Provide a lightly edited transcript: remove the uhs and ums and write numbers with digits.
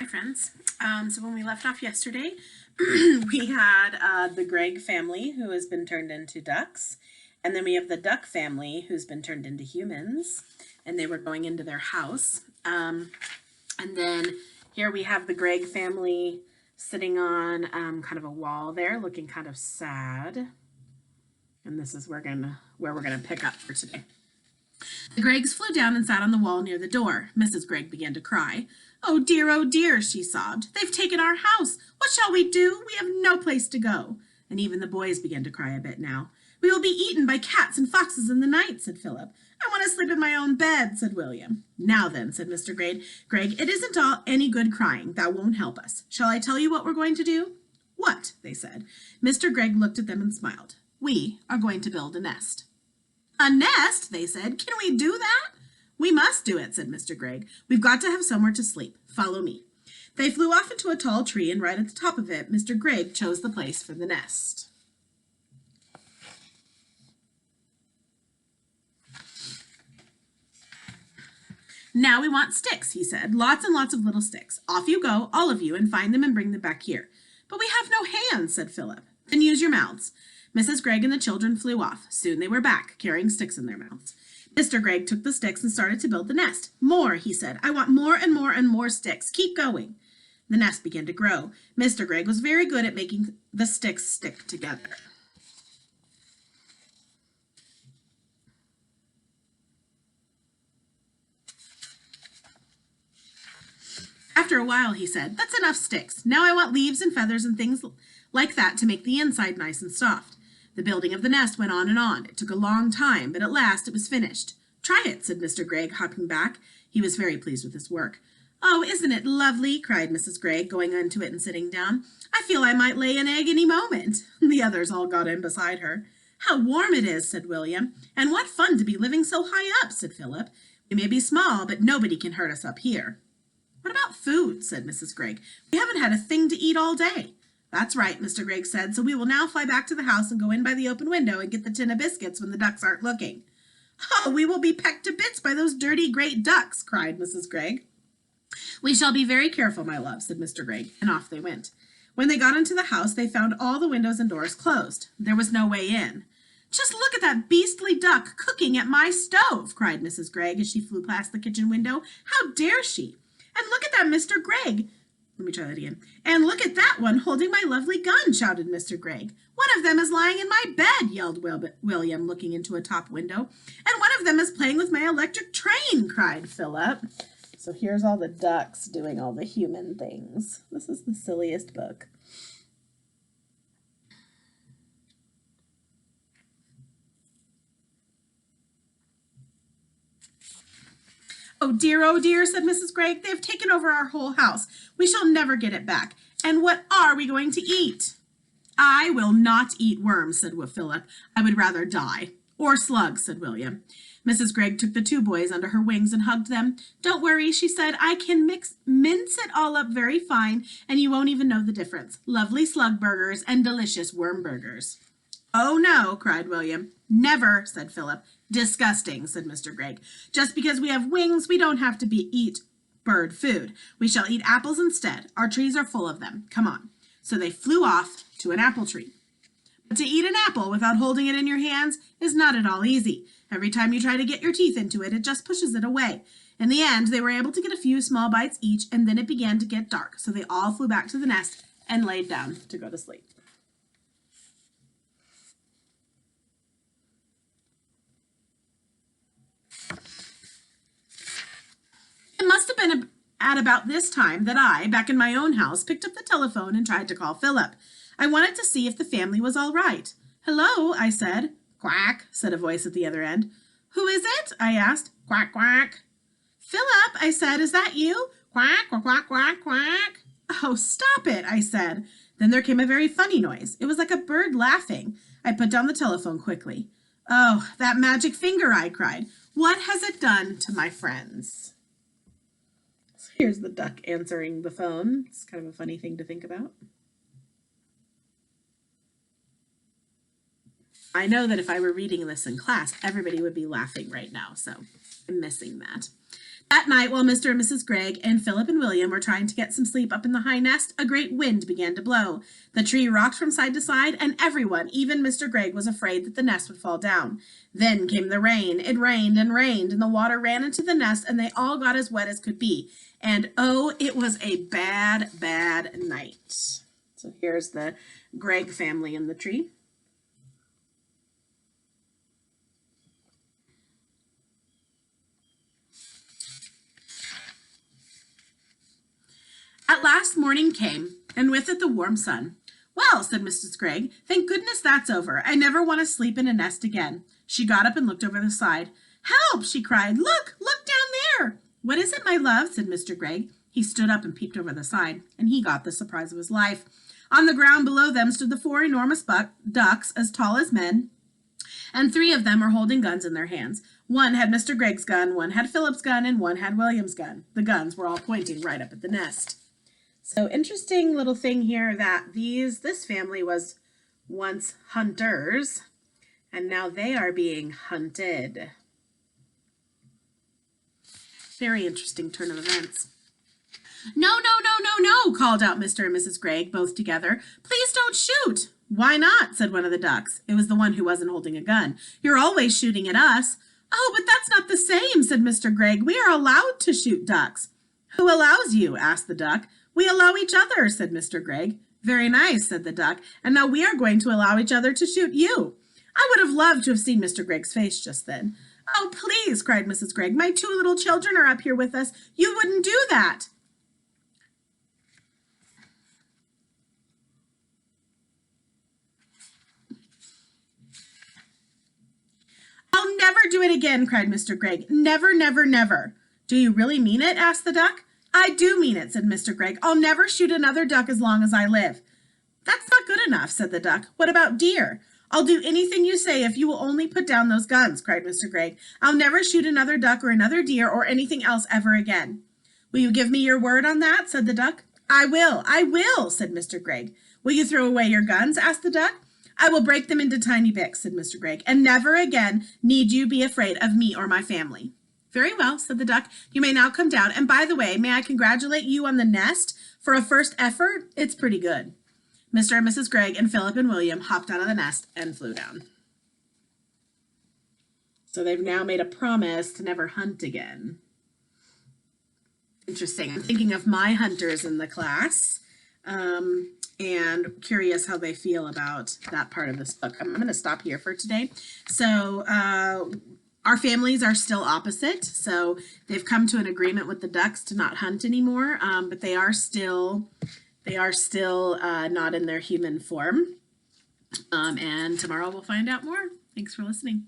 Hi friends. So when we left off yesterday, we had the Gregg family who has been turned into ducks. And then we have the duck family who's been turned into humans. And they were going into their house. And then here we have the Gregg family sitting on kind of a wall there, looking kind of sad. And this is where we're gonna pick up for today. The Greggs flew down and sat on the wall near the door. Mrs. Gregg began to cry. Oh dear, she sobbed. They've taken our house. What shall we do? We have no place to go. And even the boys began to cry a bit now. We will be eaten by cats and foxes in the night, said Philip. I want to sleep in my own bed, said William. Now then, said Mr. Gregg, it isn't all any good crying. That won't help us. Shall I tell you what we're going to do? What? They said. Mr. Gregg looked at them and smiled. We are going to build a nest. A nest, they said. Can we do that? We must do it, said Mr. Gregg. We've got to have somewhere to sleep. Follow me. They flew off into a tall tree, and right at the top of it, Mr. Gregg chose the place for the nest. Now we want sticks, he said. Lots and lots of little sticks. Off you go, all of you, and find them and bring them back here. But we have no hands, said Philip. Then use your mouths. Mrs. Gregg and the children flew off. Soon they were back, carrying sticks in their mouths. Mr. Gregg took the sticks and started to build the nest. More, he said. I want more and more and more sticks. Keep going. The nest began to grow. Mr. Gregg was very good at making the sticks stick together. After a while, he said, that's enough sticks. Now I want leaves and feathers and things like that to make the inside nice and soft. The building of the nest went on and on. It took a long time, but at last it was finished. Try it, said Mr. Gregg, hopping back. He was very pleased with his work. Oh, isn't it lovely? Cried Mrs. Gregg, going into it and sitting down. I feel I might lay an egg any moment. The others all got in beside her. How warm it is, said William. And what fun to be living so high up, said Philip. We may be small, but nobody can hurt us up here. What about food, said Mrs. Gregg. We haven't had a thing to eat all day. That's right, Mr. Gregg said, so we will now fly back to the house and go in by the open window and get the tin of biscuits when the ducks aren't looking. Oh, we will be pecked to bits by those dirty great ducks, cried Mrs. Gregg. We shall be very careful, my love, said Mr. Gregg, and off they went. When they got into the house, they found all the windows and doors closed. There was no way in. Just look at that beastly duck cooking at my stove, cried Mrs. Gregg as she flew past the kitchen window. How dare she? And look at that Mr. Gregg. Let me try that again. And look at that one holding my lovely gun, shouted Mr. Gregg. One of them is lying in my bed, yelled William, looking into a top window. And one of them is playing with my electric train, cried Philip. So here's all the ducks doing all the human things. This is the silliest book. Oh dear, said Mrs. Gregg. They've taken over our whole house. We shall never get it back. And what are we going to eat? I will not eat worms, said Philip. I would rather die. Or slugs, said William. Mrs. Gregg took the two boys under her wings and hugged them. Don't worry, she said. I can mince it all up very fine, and you won't even know the difference. Lovely slug burgers and delicious worm burgers. Oh, no, cried William. Never, said Philip. Disgusting, said Mr. Gregg. Just because we have wings, we don't have to eat bird food. We shall eat apples instead. Our trees are full of them. Come on. So they flew off to an apple tree. But to eat an apple without holding it in your hands is not at all easy. Every time you try to get your teeth into it, it just pushes it away. In the end, they were able to get a few small bites each, and then it began to get dark. So they all flew back to the nest and laid down to go to sleep. It must have been at about this time that I, back in my own house, picked up the telephone and tried to call Philip. I wanted to see if the family was all right. Hello, I said. Quack, said a voice at the other end. Who is it? I asked. Quack, quack. Philip, I said, is that you? Quack, quack, quack, quack, quack. Oh, stop it, I said. Then there came a very funny noise. It was like a bird laughing. I put down the telephone quickly. Oh, that magic finger, I cried. What has it done to my friends? Here's the duck answering the phone. It's kind of a funny thing to think about. I know that if I were reading this in class, everybody would be laughing right now, so I'm missing that. That night, while Mr. and Mrs. Gregg and Philip and William were trying to get some sleep up in the high nest, a great wind began to blow. The tree rocked from side to side, and everyone, even Mr. Gregg, was afraid that the nest would fall down. Then came the rain. It rained and rained, and the water ran into the nest, and they all got as wet as could be. And oh, it was a bad, bad night. So here's the Gregg family in the tree. At last morning came, and with it the warm sun. Well, said Mrs. Gregg, thank goodness that's over. I never want to sleep in a nest again. She got up and looked over the side. Help, she cried. Look down there. What is it, my love? Said Mr. Gregg. He stood up and peeped over the side, and he got the surprise of his life. On the ground below them stood the 4 enormous ducks, as tall as men, and 3 of them were holding guns in their hands. One had Mr. Gregg's gun, one had Philip's gun, and one had William's gun. The guns were all pointing right up at the nest. So interesting little thing here that this family was once hunters, and now they are being hunted. Very interesting turn of events. No, called out Mr. and Mrs. Gregg, both together. Please don't shoot. Why not? Said one of the ducks. It was the one who wasn't holding a gun. You're always shooting at us. Oh, but that's not the same, said Mr. Gregg. We are allowed to shoot ducks. Who allows you? Asked the duck. We allow each other, said Mr. Gregg. Very nice, said the duck. And now we are going to allow each other to shoot you. I would have loved to have seen Mr. Gregg's face just then. Oh, please, cried Mrs. Gregg. My 2 little children are up here with us. You wouldn't do that. I'll never do it again, cried Mr. Gregg. Never, never, never. Do you really mean it? Asked the duck. I do mean it, said Mr. Gregg. I'll never shoot another duck as long as I live. That's not good enough, said the duck. What about deer? I'll do anything you say if you will only put down those guns, cried Mr. Gregg. I'll never shoot another duck or another deer or anything else ever again. Will you give me your word on that? Said the duck. I will, said Mr. Gregg. Will you throw away your guns? Asked the duck. I will break them into tiny bits, said Mr. Gregg, and never again need you be afraid of me or my family. Very well, said the duck. You may now come down. And by the way, may I congratulate you on the nest for a first effort? It's pretty good. Mr. and Mrs. Gregg and Philip and William hopped out of the nest and flew down. So they've now made a promise to never hunt again. Interesting. I'm thinking of my hunters in the class and curious how they feel about that part of this book. I'm going to stop here for today. So our families are still opposite. So they've come to an agreement with the ducks to not hunt anymore, but they are still not in their human form. And tomorrow we'll find out more. Thanks for listening.